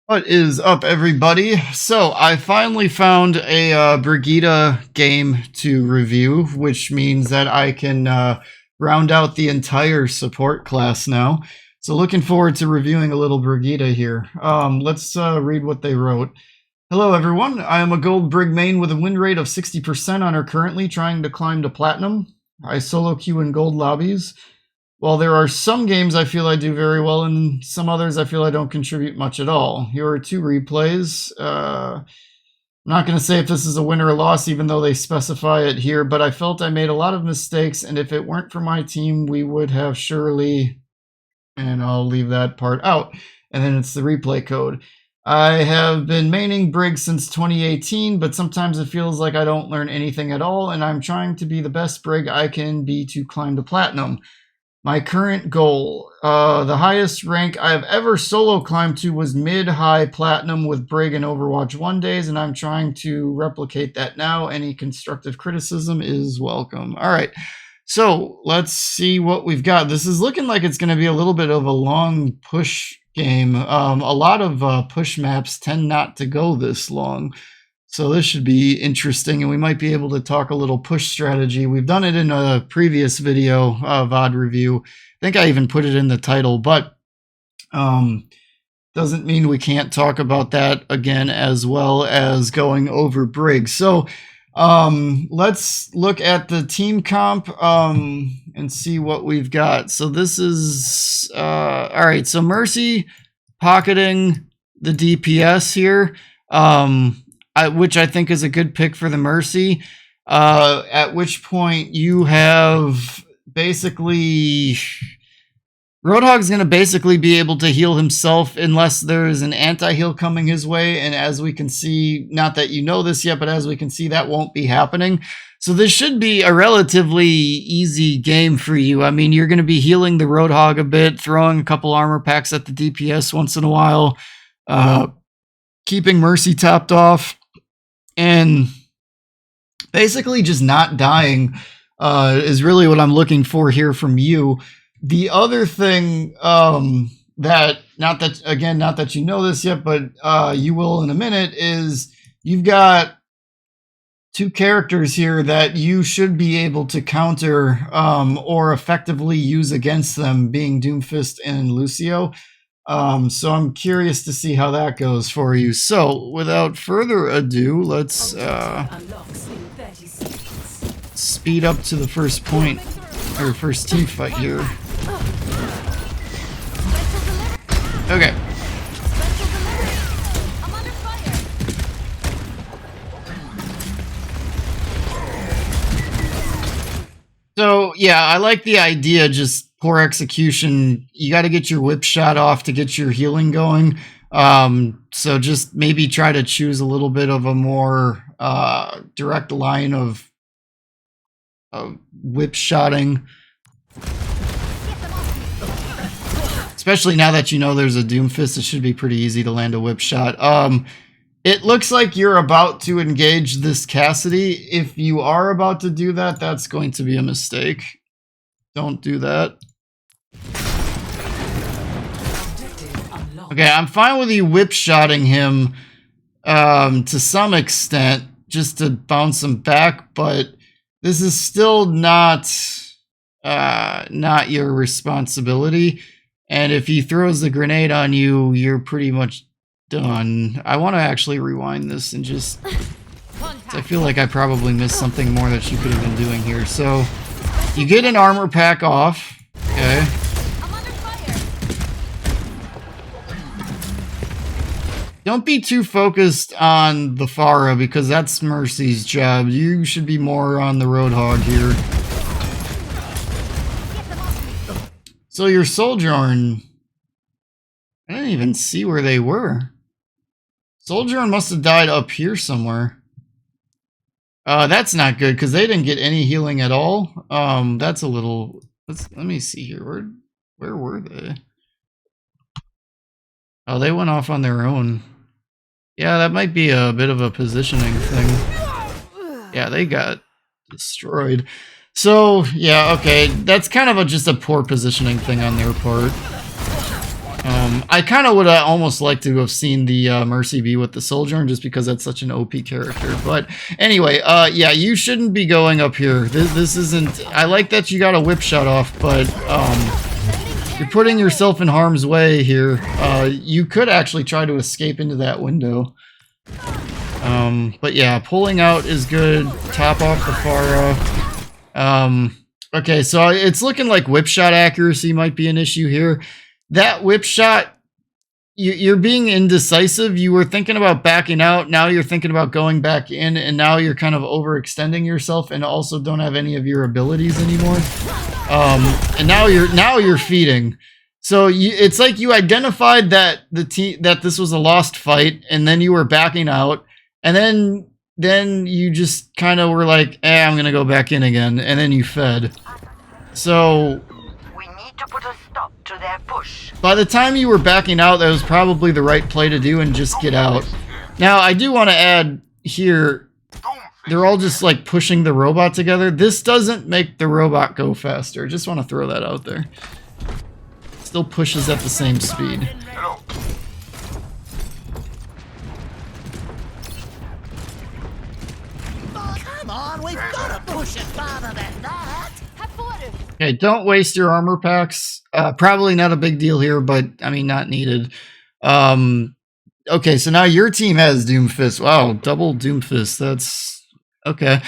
What is up, everybody? So I finally found a Brigitte game to review, which means that I can round out the entire support class now. So looking forward to reviewing a little Brigitte here. Let's read what they wrote. Hello, everyone. I am a gold Brig main with a win rate of 60% on her currently, trying to climb to platinum. I solo queue in gold lobbies. While there are some games I feel I do very well and some others I feel I don't contribute much at all. Here are two replays. I'm not going to say if this is a win or a loss, even though they specify it here, but I felt I made a lot of mistakes, and if it weren't for my team, we would have surely... And I'll leave that part out. And then it's the replay code. I have been maining Brig since 2018, but sometimes it feels like I don't learn anything at all, and I'm trying to be the best Brig I can be to climb to platinum. My current goal, the highest rank I've ever solo climbed to was mid-high platinum with Brig and Overwatch 1 days, and I'm trying to replicate that now. Any constructive criticism is welcome. All right, so let's see what we've got. This is looking like it's going to be a little bit of a long push game. A lot of push maps tend not to go this long. So this should be interesting, and we might be able to talk a little push strategy. We've done it in a previous video, VOD review. I think I even put it in the title, but doesn't mean we can't talk about that again, as well as going over Brig. So let's look at the team comp and see what we've got. So this is, all right, so Mercy pocketing the DPS here. Which I think is a good pick for the Mercy, at which point you have basically... Roadhog's going to basically be able to heal himself unless there's an anti-heal coming his way, and as we can see, not that you know this yet, but as we can see, that won't be happening. So this should be a relatively easy game for you. I mean, you're going to be healing the Roadhog a bit, throwing a couple armor packs at the DPS once in a while, keeping Mercy topped off, and basically just not dying is really what I'm looking for here from you. The other thing that, not that you know this yet, but you will in a minute, is you've got two characters here that you should be able to counter or effectively use against them, being Doomfist and Lucio. So I'm curious to see how that goes for you. So without further ado, let's speed up to the first point, or first team fight here. Okay. So yeah, I like the idea, just poor execution. You got to get your whip shot off to get your healing going. So just maybe try to choose a little bit of a more direct line of whip shotting. Especially now that you know there's a Doomfist, it should be pretty easy to land a whip shot. It looks like you're about to engage this Cassidy. If you are about to do that, that's going to be a mistake. Don't do that. Okay, I'm fine with you whip-shotting him to some extent, just to bounce him back, but this is still not your responsibility. And if he throws the grenade on you, you're pretty much done. I want to actually rewind this and just... I feel like I probably missed something more that you could have been doing here. So, you get an armor pack off. Okay. Don't be too focused on the Pharah, because that's Mercy's job. You should be more on the Roadhog here. So your Sojourn, I didn't even see where they were. Sojourn must have died up here somewhere. That's not good, because they didn't get any healing at all. That's a little... Let me see here. Where were they? Oh, they went off on their own. Yeah, that might be a bit of a positioning thing. Yeah, they got destroyed. So, yeah, okay. That's kind of just a poor positioning thing on their part. I kind of would almost like to have seen the Mercy be with the Sojourn just because that's such an OP character. But anyway, yeah, you shouldn't be going up here. This isn't... I like that you got a whip shot off, but you're putting yourself in harm's way here. You could actually try to escape into that window. But yeah, pulling out is good. Top off the Pharah. Okay, so it's looking like whip shot accuracy might be an issue here. That whip shot, you're being indecisive. You were thinking about backing out. Now you're thinking about going back in, and now you're kind of overextending yourself, and also don't have any of your abilities anymore. And now you're feeding. So it's like you identified that that this was a lost fight, and then you were backing out, and then you just kind of were like, I'm gonna go back in again, and then you fed. So we need to put a stop to their push. By the time you were backing out, that was probably the right play to do and just get out. Now, I do want to add here, they're all just like pushing the robot together. This doesn't make the robot go faster. Just want to throw that out there. Still pushes at the same speed. Come on, we've got to push it farther than that. Okay, don't waste your armor packs. Probably not a big deal here, but I mean, not needed. Okay, so now your team has Doomfist. Wow, double Doomfist. That's okay.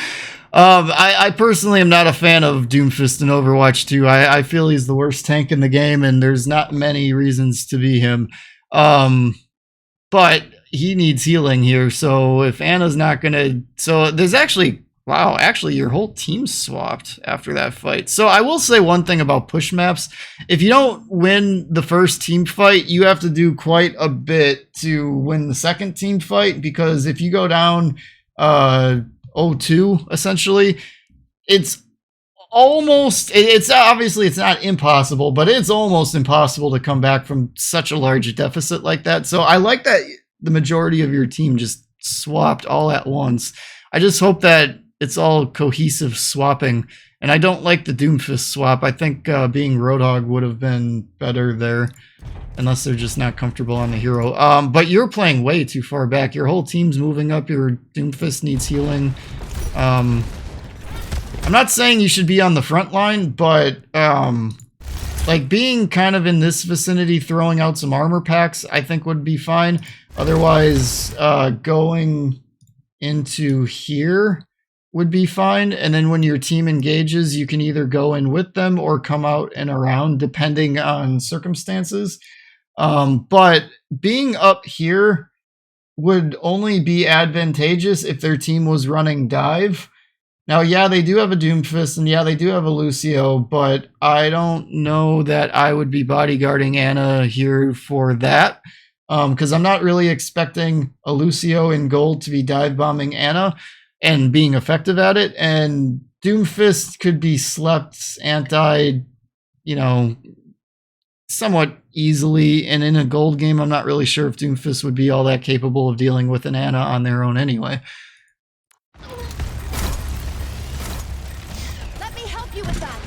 I personally am not a fan of Doomfist in Overwatch 2. I feel he's the worst tank in the game, and there's not many reasons to be him. But he needs healing here, so if Anna's not gonna... So there's actually... Wow, actually your whole team swapped after that fight. So I will say one thing about push maps. If you don't win the first team fight, you have to do quite a bit to win the second team fight, because if you go down 0-2, essentially, it's almost... It's obviously it's not impossible, but it's almost impossible to come back from such a large deficit like that. So I like that the majority of your team just swapped all at once. I just hope that it's all cohesive swapping, and I don't like the Doomfist swap. I think being Roadhog would have been better there, unless they're just not comfortable on the hero. But you're playing way too far back. Your whole team's moving up. Your Doomfist needs healing. I'm not saying you should be on the front line, but like being kind of in this vicinity, throwing out some armor packs, I think would be fine. Otherwise, going into here would be fine, and then when your team engages, you can either go in with them or come out and around, depending on circumstances. But being up here would only be advantageous if their team was running dive. Now, yeah, they do have a Doomfist, and yeah, they do have a Lucio, but I don't know that I would be bodyguarding Anna here for that, because I'm not really expecting a Lucio in gold to be dive bombing Anna and being effective at it, and Doomfist could be slept, anti, you know, somewhat easily, and in a gold game, I'm not really sure if Doomfist would be all that capable of dealing with an Anna on their own anyway. Let me help you with that.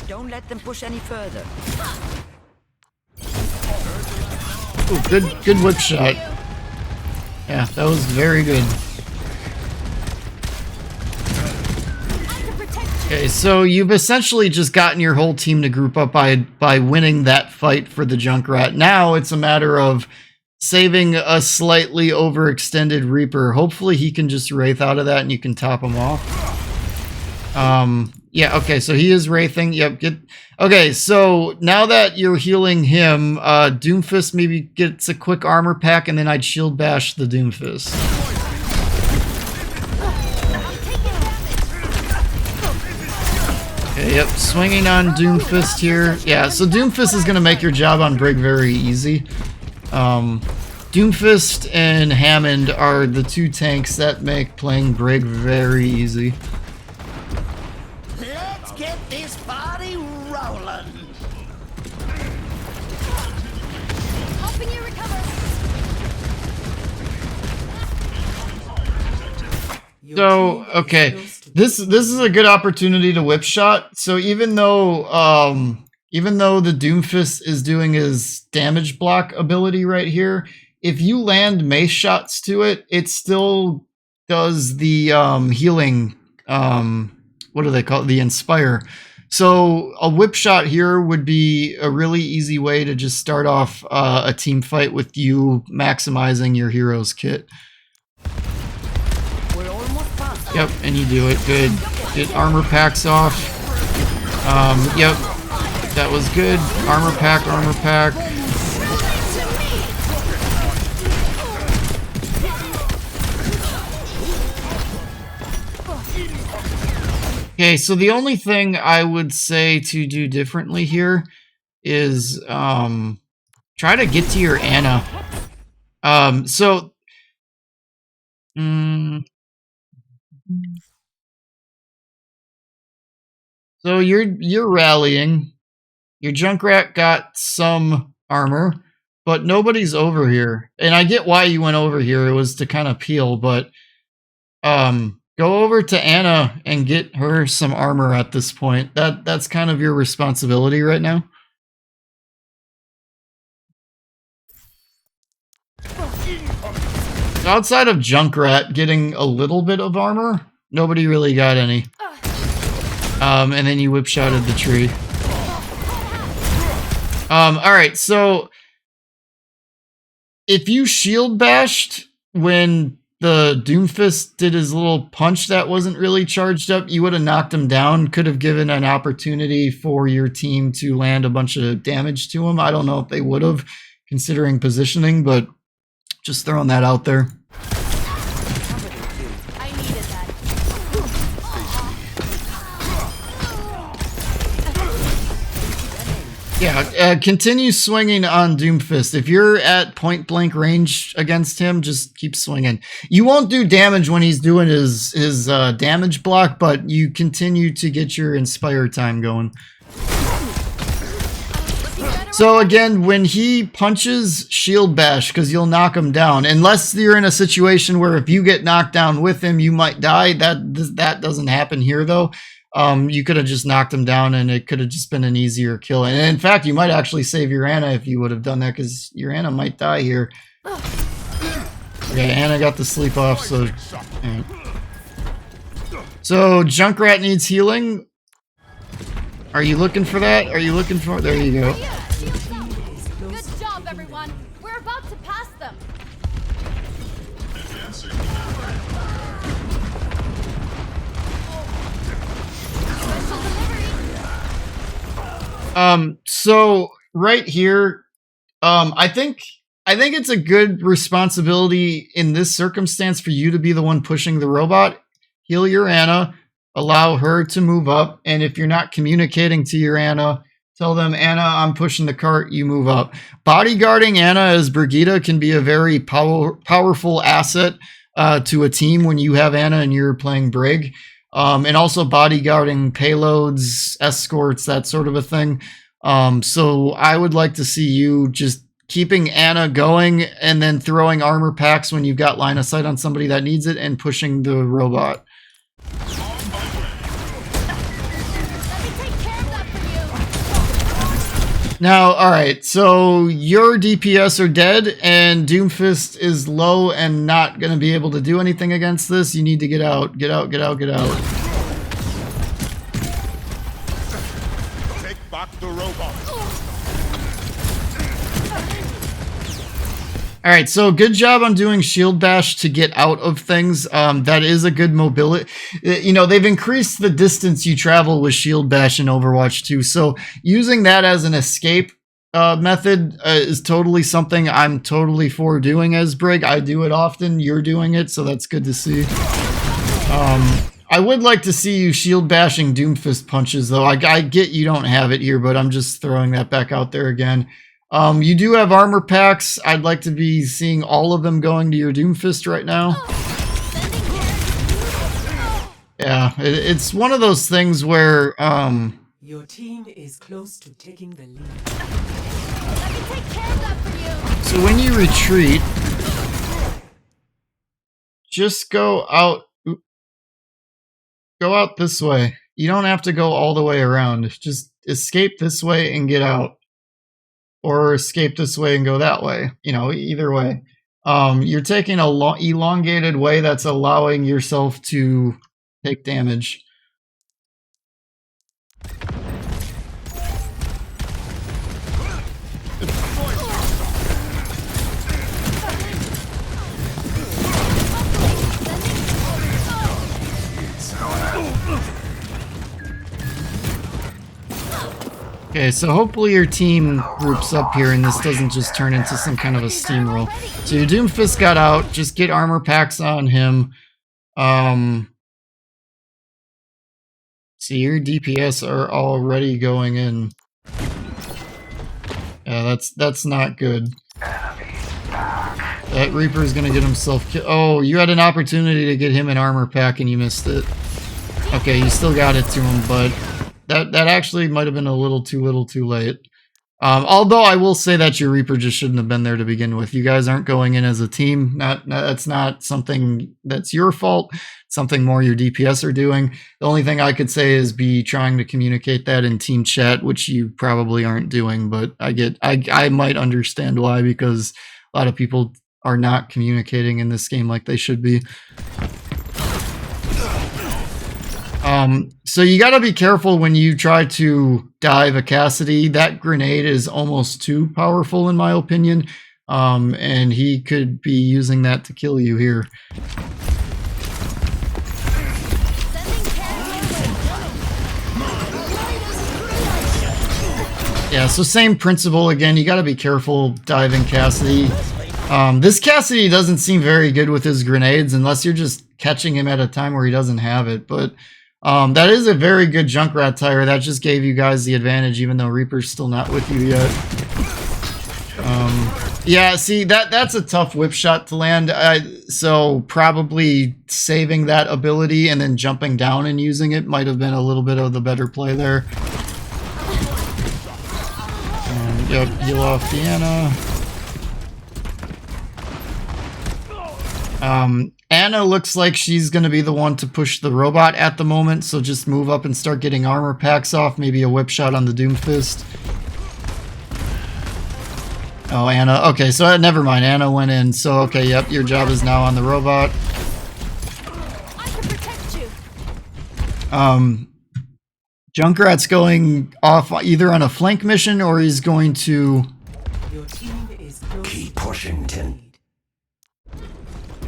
Don't let them push any further. Ooh, good whip shot. Yeah, that was very good. Okay, so you've essentially just gotten your whole team to group up by winning that fight for the Junkrat. Now it's a matter of saving a slightly overextended Reaper. Hopefully he can just Wraith out of that and you can top him off. Yeah, okay, so he is Wraithing. Yep, good. Okay, so now that you're healing him, Doomfist maybe gets a quick armor pack, and then I'd shield bash the Doomfist. Okay, yep, swinging on Doomfist here. Yeah, so Doomfist is going to make your job on Brig very easy. Doomfist and Hammond are the two tanks that make playing Brig very easy. Let's get this party rolling. Helping you recover. So, okay, this is a good opportunity to whip shot. So even though even though the Doomfist is doing his damage block ability right here, if you land mace shots to it, it still does the healing, what do they call it? The Inspire. So a whip shot here would be a really easy way to just start off a team fight with you maximizing your hero's kit. We're almost past. Yep, and you do it. Good. Get armor packs off. Yep, that was good. Armor pack, armor pack. Okay, so the only thing I would say to do differently here is try to get to your Ana. So you're rallying. Your Junkrat got some armor, but nobody's over here. And I get why you went over here. It was to kind of peel, but go over to Ana and get her some armor at this point. That's kind of your responsibility right now. Outside of Junkrat getting a little bit of armor, nobody really got any. And then you whip shouted the tree. Alright, so if you shield bashed when the Doomfist did his little punch that wasn't really charged up, you would have knocked him down, could have given an opportunity for your team to land a bunch of damage to him. I don't know if they would have, considering positioning, but just throwing that out there. I needed that. Yeah, continue swinging on Doomfist. If you're at point blank range against him, just keep swinging. You won't do damage when he's doing his damage block, but you continue to get your Inspire time going. So again, when he punches, shield bash, because you'll knock him down. Unless you're in a situation where if you get knocked down with him, you might die. That doesn't happen here, though. You could have just knocked him down, and it could have just been an easier kill. And in fact, you might actually save your Ana if you would have done that, because your Ana might die here. Okay, Ana got the sleep off, so... Right. So, Junkrat needs healing. Are you looking for that? Are you looking for... There you go. Good job, everyone. We're about to pass them. Special delivery. So right here, I think it's a good responsibility in this circumstance for you to be the one pushing the robot. Heal your Ana, allow her to move up, and if you're not communicating to your Ana, tell them, Ana, I'm pushing the cart, you move up. Bodyguarding Ana as Brigitte can be a very powerful asset to a team when you have Ana and you're playing Brig. And also bodyguarding payloads, escorts, that sort of a thing. So I would like to see you just keeping Ana going and then throwing armor packs when you've got line of sight on somebody that needs it and pushing the robot. Now, alright, so your DPS are dead, and Doomfist is low and not going to be able to do anything against this. You need to get out. Get out, get out, get out. Take back the robot. Alright, so good job on doing shield bash to get out of things. That is a good mobility. You know, they've increased the distance you travel with shield bash in Overwatch 2, so using that as an escape method is totally something I'm totally for doing as Brig. I do it often, you're doing it, so that's good to see. I would like to see you shield bashing Doomfist punches, though. I get you don't have it here, but I'm just throwing that back out there again. You do have armor packs. I'd like to be seeing all of them going to your Doomfist right now. Yeah, it's one of those things where, Your team is close to taking the lead. Let me take care of that for you. so when you retreat, just go out this way. You don't have to go all the way around. Just escape this way and get out, or escape this way and go that way. You know, either way. You're taking a elongated way that's allowing yourself to take damage. Okay, so hopefully your team groups up here and this doesn't just turn into some kind of a steamroll. So your Doomfist got out, just get armor packs on him. See, your DPS are already going in. Yeah, that's not good. That Reaper's gonna get himself killed. Oh, you had an opportunity to get him an armor pack and you missed it. Okay, you still got it to him, but that actually might have been a little too late. Although I will say that your Reaper just shouldn't have been there to begin with. You guys aren't going in as a team. That's not something that's your fault. Something more your DPS are doing. The only thing I could say is be trying to communicate that in team chat, which you probably aren't doing. But I might understand why, because a lot of people are not communicating in this game like they should be. So you gotta be careful when you try to dive a Cassidy. That grenade is almost too powerful in my opinion. And he could be using that to kill you here. Yeah, so same principle again. You gotta be careful diving Cassidy. This Cassidy doesn't seem very good with his grenades unless you're just catching him at a time where he doesn't have it, but that is a very good Junkrat tire. That just gave you guys the advantage, even though Reaper's still not with you yet. Yeah, see, that's a tough whip shot to land. So probably saving that ability and then jumping down and using it might have been a little bit of the better play there. Yep, heal off Deanna. Anna looks like she's going to be the one to push the robot at the moment, so just move up and start getting armor packs off, maybe a whip shot on the Doomfist. Oh, Anna. Okay, so never mind. Anna went in, so okay, yep, your job is now on the robot. I can protect you. Junkrat's going off either on a flank mission or he's going to... Your team is close. Keep pushing, Tin.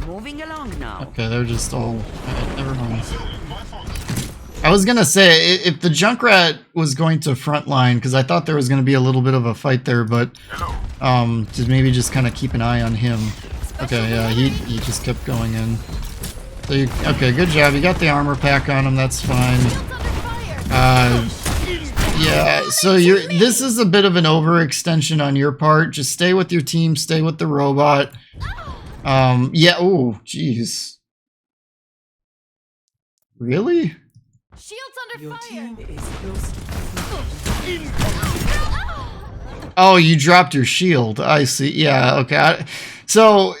Moving along now. Okay, they're just all... never mind. I was gonna say, if the Junkrat was going to frontline, because I thought there was gonna be a little bit of a fight there, but just maybe just kind of keep an eye on him. Okay, yeah, he just kept going in. So okay, good job. You got the armor pack on him. That's fine. Yeah. So this is a bit of an overextension on your part. Just stay with your team. Stay with the robot. Yeah. Oh, jeez. Really? Shields under Your fire. team is close to Oh, you dropped your shield. I see. Yeah. Okay. So,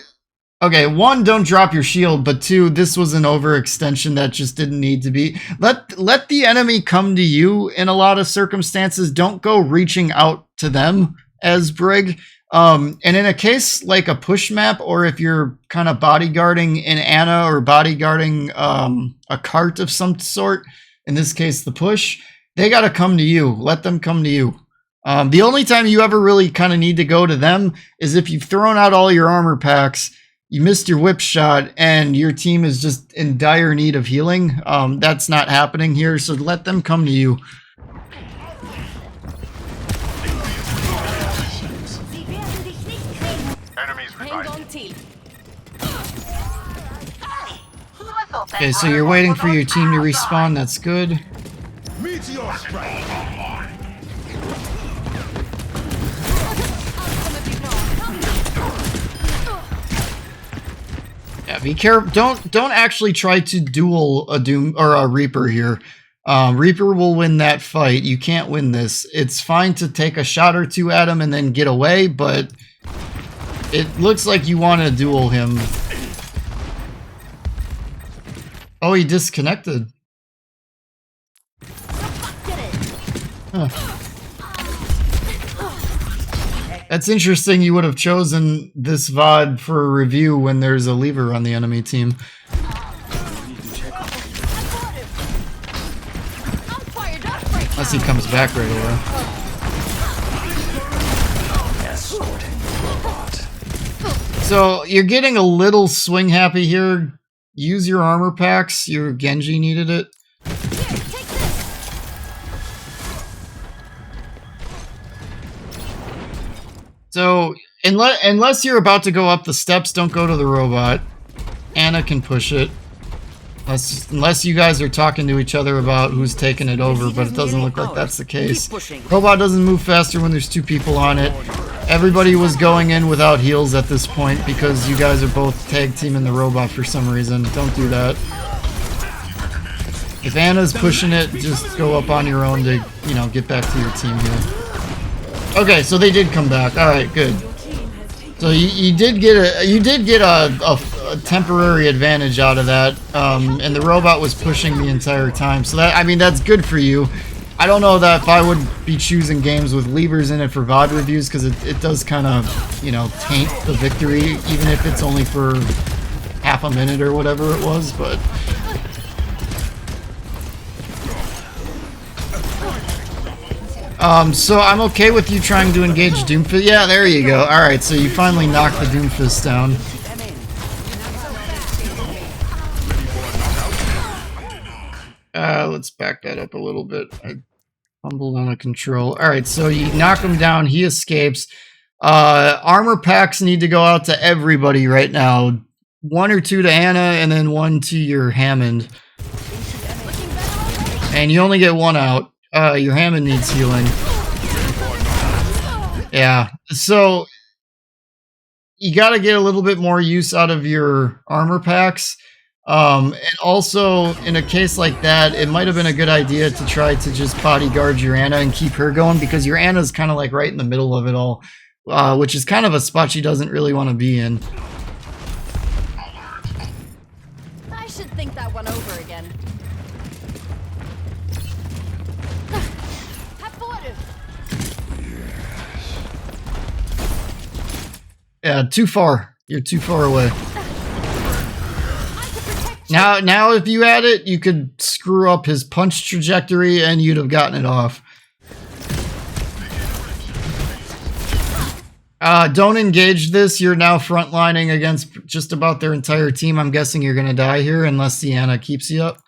okay. One, don't drop your shield, but two, this was an overextension that just didn't need to be. Let the enemy come to you in a lot of circumstances. Don't go reaching out to them as Brig. And in a case like a push map, or if you're kind of bodyguarding an Anna or bodyguarding a cart of some sort, in this case the push, they got to come to you. Let them come to you. The only time you ever really kind of need to go to them is if you've thrown out all your armor packs, you missed your whip shot, and your team is just in dire need of healing. That's not happening here, so let them come to you. Okay, so you're waiting for your team to respawn. That's good. Meteor strike. Yeah, be careful. Don't actually try to duel a Doom or a Reaper here. Reaper will win that fight. You can't win this. It's fine to take a shot or two at him and then get away, but it looks like you want to duel him. Oh, he disconnected. Huh. That's interesting. You would have chosen this VOD for a review when there's a lever on the enemy team. Unless he comes back right away. So you're getting a little swing happy here. Use your armor packs. Your Genji needed it. So unless you're about to go up the steps, don't go to the robot. Anna can push it. Unless you guys are talking to each other about who's taking it over, but it doesn't look like that's the case. Robot doesn't move faster when there's two people on it. Everybody was going in without heals at this point because you guys are both tag teaming the robot for some reason. Don't do that. If Anna's pushing it, just go up on your own to, you know, get back to your team here. Okay, so they did come back. All right, good. So you did get a temporary advantage out of that, and the robot was pushing the entire time. So that, I mean, that's good for you. I don't know that if I would be choosing games with levers in it for VOD reviews, because it does kind of, you know, taint the victory, even if it's only for half a minute or whatever it was, but... so I'm okay with you trying to engage Doomfist. Yeah, there you go. Alright, so you finally knocked the Doomfist down. Let's back that up a little bit. I fumbled on a control. Alright, so you knock him down, he escapes. Armor packs need to go out to everybody right now. 1 or 2 to Anna, and then 1 to your Hammond. And you only get 1 out. Your Hammond needs healing. Yeah, so you gotta get a little bit more use out of your armor packs. And also, in a case like that, it might have been a good idea to try to just bodyguard your Anna and keep her going, because your Anna's kind of like right in the middle of it all, which is kind of a spot she doesn't really want to be in. I should think that one over again. Yeah, too far. You're too far away. Now, if you had it, you could screw up his punch trajectory and you'd have gotten it off. Don't engage this. You're now frontlining against just about their entire team. I'm guessing you're going to die here unless the Anna keeps you up.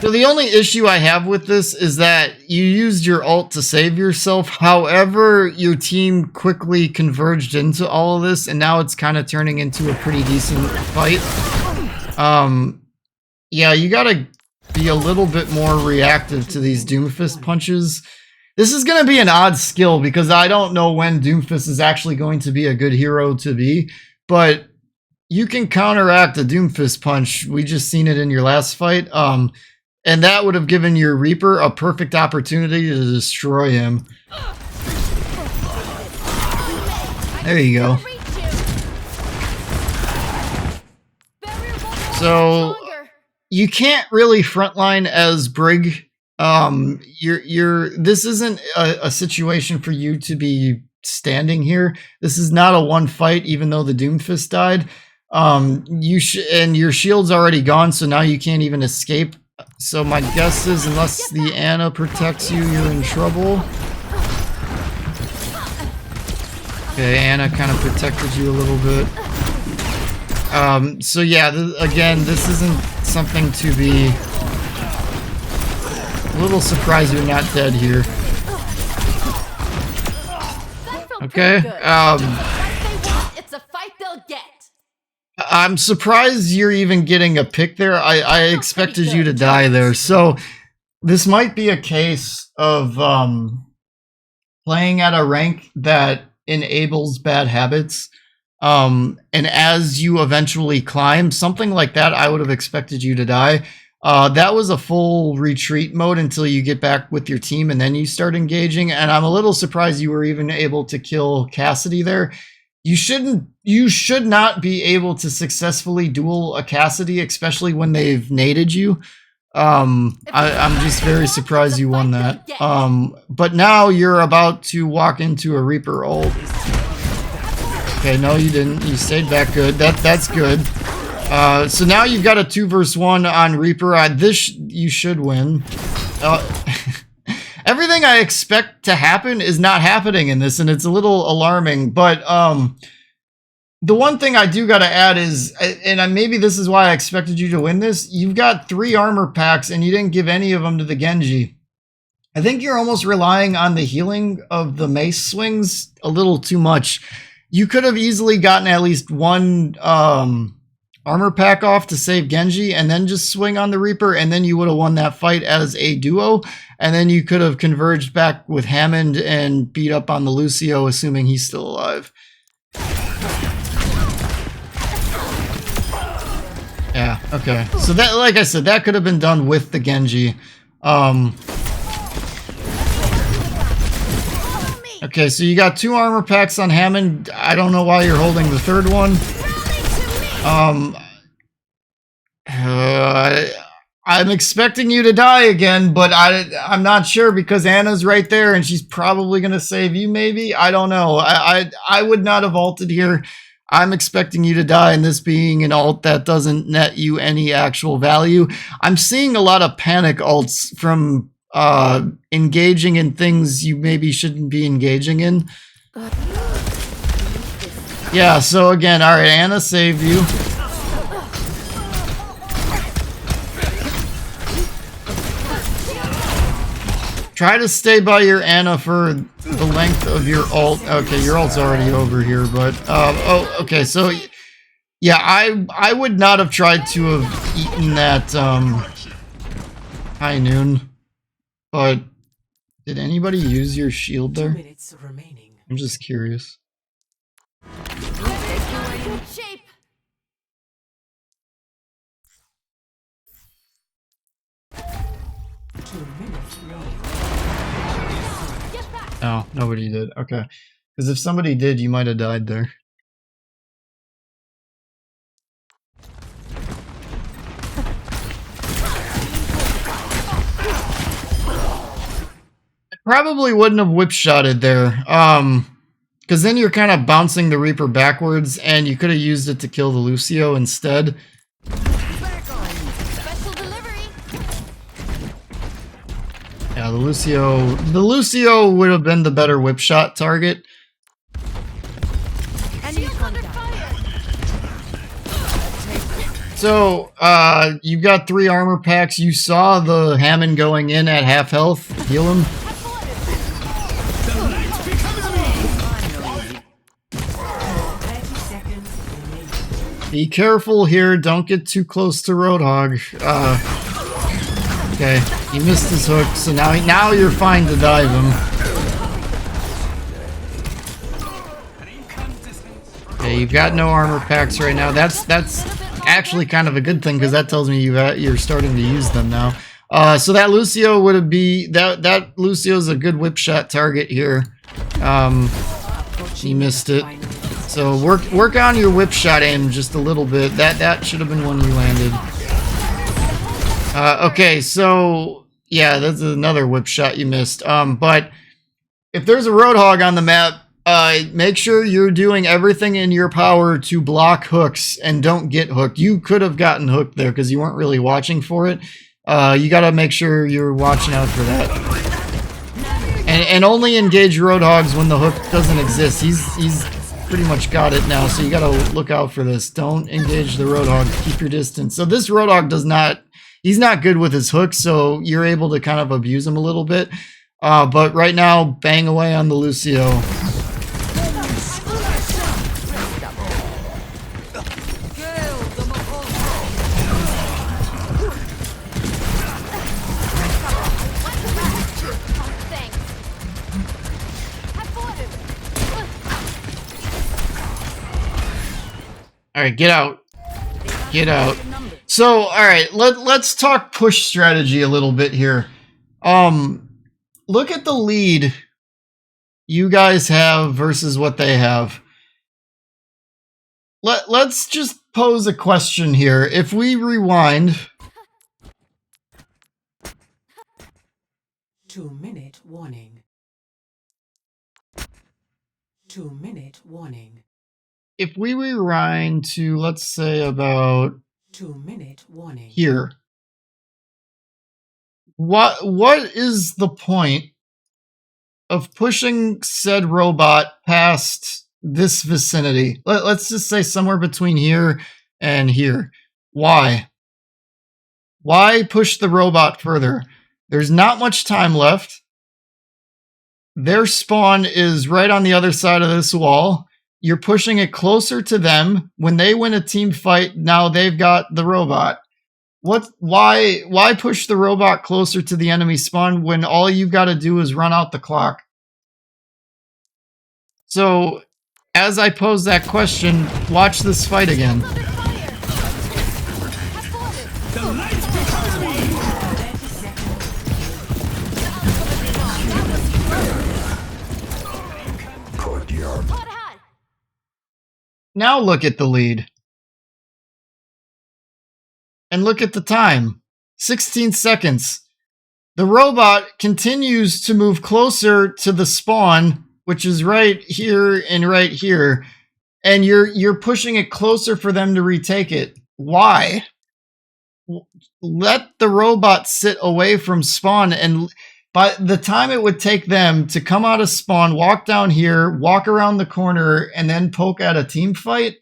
So the only issue I have with this is that you used your ult to save yourself. However, your team quickly converged into all of this, and now it's kind of turning into a pretty decent fight. Yeah, you gotta be a little bit more reactive to these Doomfist punches. This is gonna be an odd skill because I don't know when Doomfist is actually going to be a good hero to be, but you can counteract a Doomfist punch. We just seen it in your last fight. And that would have given your Reaper a perfect opportunity to destroy him. There you go. So you can't really frontline as Brig. This isn't a situation for you to be standing here. This is not a one fight, even though the Doomfist died. And your shield's already gone, so now you can't even escape. So my guess is, unless the Anna protects you, you're in trouble. Okay, Anna kind of protected you a little bit. So yeah, again, this isn't something to be... A little surprised you're not dead here. Okay, It's a fight they'll get. I'm surprised you're even getting a pick there. I expected you to die there. So this might be a case of playing at a rank that enables bad habits. And as you eventually climb, something like that, I would have expected you to die. That was a full retreat mode until you get back with your team and then you start engaging. And I'm a little surprised you were even able to kill Cassidy there. you should not be able to successfully duel a Cassidy, especially when they've naded you. I'm just very surprised you won that. But now you're about to walk into a Reaper ult. Okay, no, you didn't. You stayed back good. That's good. So now you've got a 2 versus 1 on Reaper. This you should win. Everything I expect to happen is not happening in this, and it's a little alarming. But the one thing I do got to add is, and maybe this is why I expected you to win this, you've got 3 armor packs, and you didn't give any of them to the Genji. I think you're almost relying on the healing of the mace swings a little too much. You could have easily gotten at least 1 armor pack off to save Genji, and then just swing on the Reaper, and then you would have won that fight as a duo, and then you could have converged back with Hammond and beat up on the Lucio, assuming he's still alive. Yeah, okay. So that, like I said, that could have been done with the Genji. Okay, so you got 2 armor packs on Hammond. I don't know why you're holding the 3rd one. I'm expecting you to die again, but I'm not sure because Anna's right there and she's probably going to save you maybe. I don't know. I would not have ulted here. I'm expecting you to die, and this being an ult that doesn't net you any actual value. I'm seeing a lot of panic ults from engaging in things you maybe shouldn't be engaging in. Yeah, so again, alright, Anna saved you. Try to stay by your Anna for the length of your ult. Okay, your ult's already over here, but oh, okay. So yeah, I would not have tried to have eaten that high noon. But did anybody use your shield 2 there? minutes remaining. I'm just curious. Shape. Oh, nobody did. Okay. Because if somebody did, you might have died there. I probably wouldn't have whip-shotted there. Because then you're kind of bouncing the Reaper backwards, and you could have used it to kill the Lucio instead. Special delivery. Yeah, the Lucio would have been the better whip shot target. Shield under fire. So, you've got 3 armor packs. You saw the Hammond going in at half health. Heal him. 30 seconds remaining. Be careful here. Don't get too close to Roadhog. Okay, he missed his hook, so now you're fine to dive him. Okay, you've got no armor packs right now. That's actually kind of a good thing because that tells me you're starting to use them now. So that Lucio would be that Lucio's a good whip shot target here. He missed it. So work on your whip shot aim just a little bit. That should have been one you landed. Okay, so yeah, that's another whip shot you missed. But if there's a Roadhog on the map, make sure you're doing everything in your power to block hooks and don't get hooked. You could have gotten hooked there because you weren't really watching for it. You got to make sure you're watching out for that. And only engage Roadhogs when the hook doesn't exist. He's pretty much got it now, so you got to look out for this. Don't engage the Roadhog. Keep your distance. So this Roadhog does not... He's not good with his hook, so you're able to kind of abuse him a little bit. But right now, bang away on the Lucio. Alright, get out. Get out. So, alright, let's talk push strategy a little bit here. Look at the lead you guys have versus what they have. let's just pose a question here. If we rewind... 2-minute warning. 2-minute warning. If we rewind to, let's say, about 2-minute warning. here. What is the point of pushing said robot past this vicinity? Let's just say somewhere between here and here. Why? Why push the robot further? There's not much time left. Their spawn is right on the other side of this wall. You're pushing it closer to them. When they win a team fight, now they've got the robot. Why push the robot closer to the enemy spawn when all you've got to do is run out the clock? So, as I pose that question, watch this fight again. Now look at the lead. And look at the time. 16 seconds. The robot continues to move closer to the spawn, which is right here and right here. And you're pushing it closer for them to retake it. Why? Let the robot sit away from spawn, and by the time it would take them to come out of spawn, walk down here, walk around the corner, and then poke at a team fight,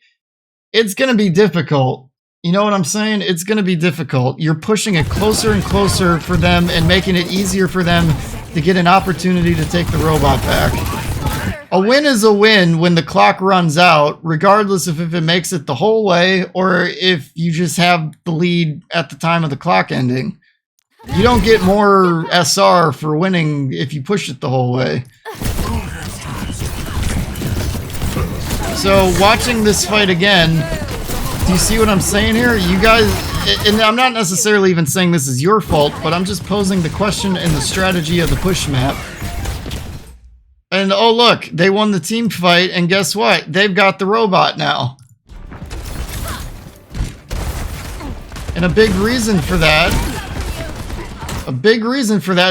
it's going to be difficult. You know what I'm saying? It's going to be difficult. You're pushing it closer and closer for them and making it easier for them to get an opportunity to take the robot back. A win is a win when the clock runs out, regardless of if it makes it the whole way or if you just have the lead at the time of the clock ending. You don't get more SR for winning if you push it the whole way. So watching this fight again, do you see what I'm saying here? You guys, and I'm not necessarily even saying this is your fault, but I'm just posing the question and the strategy of the push map. And oh look, they won the team fight, and guess what? They've got the robot now. And a big reason for that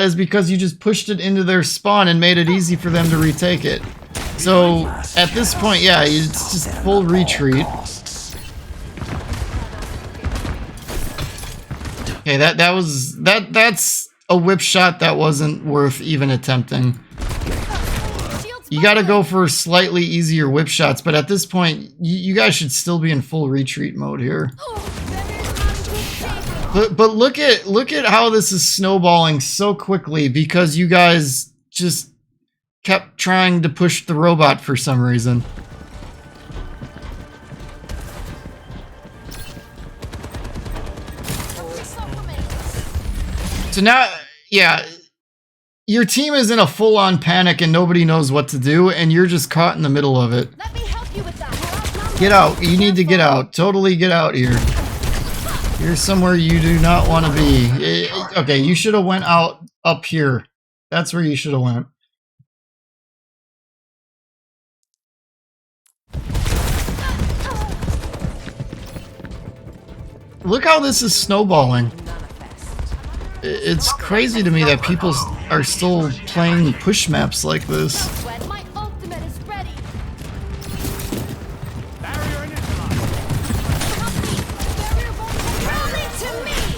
is because you just pushed it into their spawn and made it easy for them to retake it. So at this point, yeah, it's just full retreat. Okay, that's a whip shot that wasn't worth even attempting. You gotta go for slightly easier whip shots, but at this point, you guys should still be in full retreat mode here. But look at how this is snowballing so quickly because you guys just kept trying to push the robot for some reason. So now, yeah, your team is in a full-on panic and nobody knows what to do, and you're just caught in the middle of it. Let me help you with that. Get out. You need to get out. Totally get out here. You're somewhere you do not want to be. Okay, you should have went out up here. That's where you should have went. Look how this is snowballing. It's crazy to me that people are still playing push maps like this. My ultimate is ready.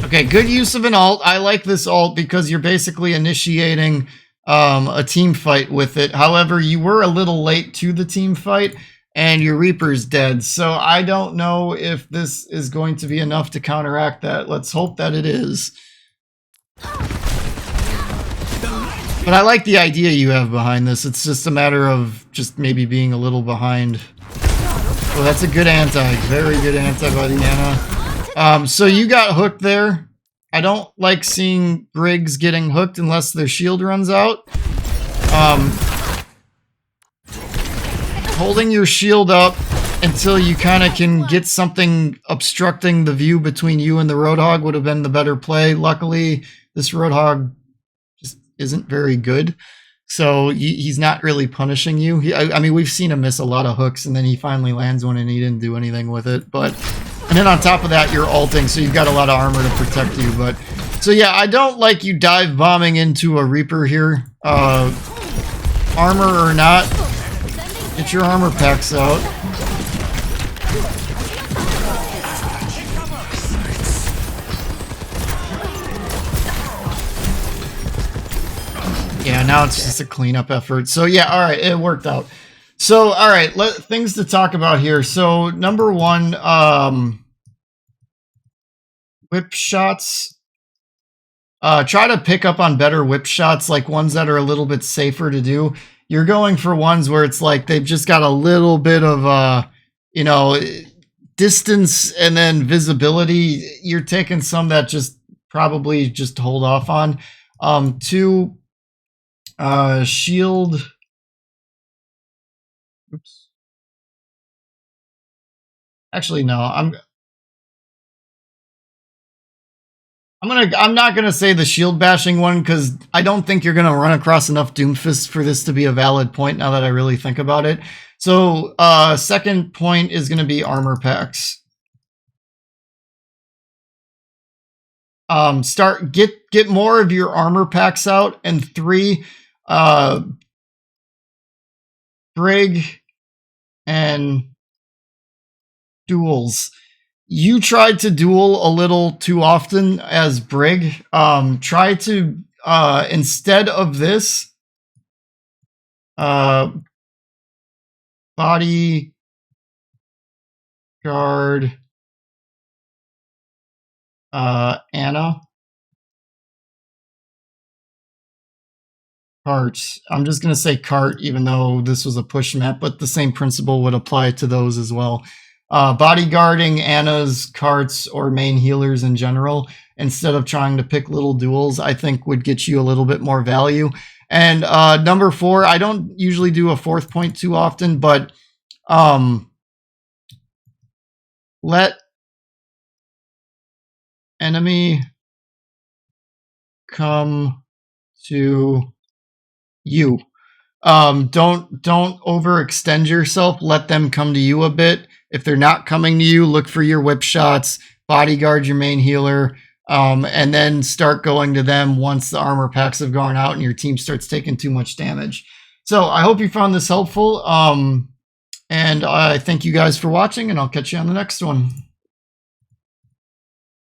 Okay, good use of an alt. I like this alt because you're basically initiating a team fight with it. However, you were a little late to the team fight and your Reaper's dead. So I don't know if this is going to be enough to counteract that. Let's hope that it is. But I like the idea you have behind this. It's just a matter of just maybe being a little behind. Well, that's a good anti. Very good anti by the Ana. So you got hooked there. I don't like seeing Briggs getting hooked unless their shield runs out. Holding your shield up until you kind of can get something obstructing the view between you and the Roadhog would have been the better play. Luckily, this Roadhog just isn't very good. So he's not really punishing you. I mean, we've seen him miss a lot of hooks, and then he finally lands one, and he didn't do anything with it. And then on top of that, you're ulting, so you've got a lot of armor to protect you. But so yeah, I don't like you dive bombing into a Reaper here. Armor or not, get your armor packs out. Yeah, now it's just a cleanup effort. So yeah, all right, it worked out. So all right, things to talk about here. So number one, whip shots. Try to pick up on better whip shots, like ones that are a little bit safer to do. You're going for ones where it's like they've just got a little bit of you know, distance and then visibility. You're taking some that just probably just hold off on. Two. Shield. Oops. Actually, no. I'm not gonna say the shield bashing one because I don't think you're gonna run across enough Doomfists for this to be a valid point. Now that I really think about it. So, second point is gonna be armor packs. Get more of your armor packs out, and 3. Brig and duels. You tried to duel a little too often as Brig. Try to instead of this body guard Anna. Cart. I'm just going to say cart, even though this was a push map, but the same principle would apply to those as well. Bodyguarding Anna's carts or main healers in general, instead of trying to pick little duels, I think would get you a little bit more value. And number 4, I don't usually do a 4th point too often, but let enemy come to you. Don't overextend yourself. Let them come to you a bit. If they're not coming to you, look for your whip shots, bodyguard your main healer, and then start going to them once the armor packs have gone out and your team starts taking too much damage. So I hope you found this helpful. And I thank you guys for watching, and I'll catch you on the next one.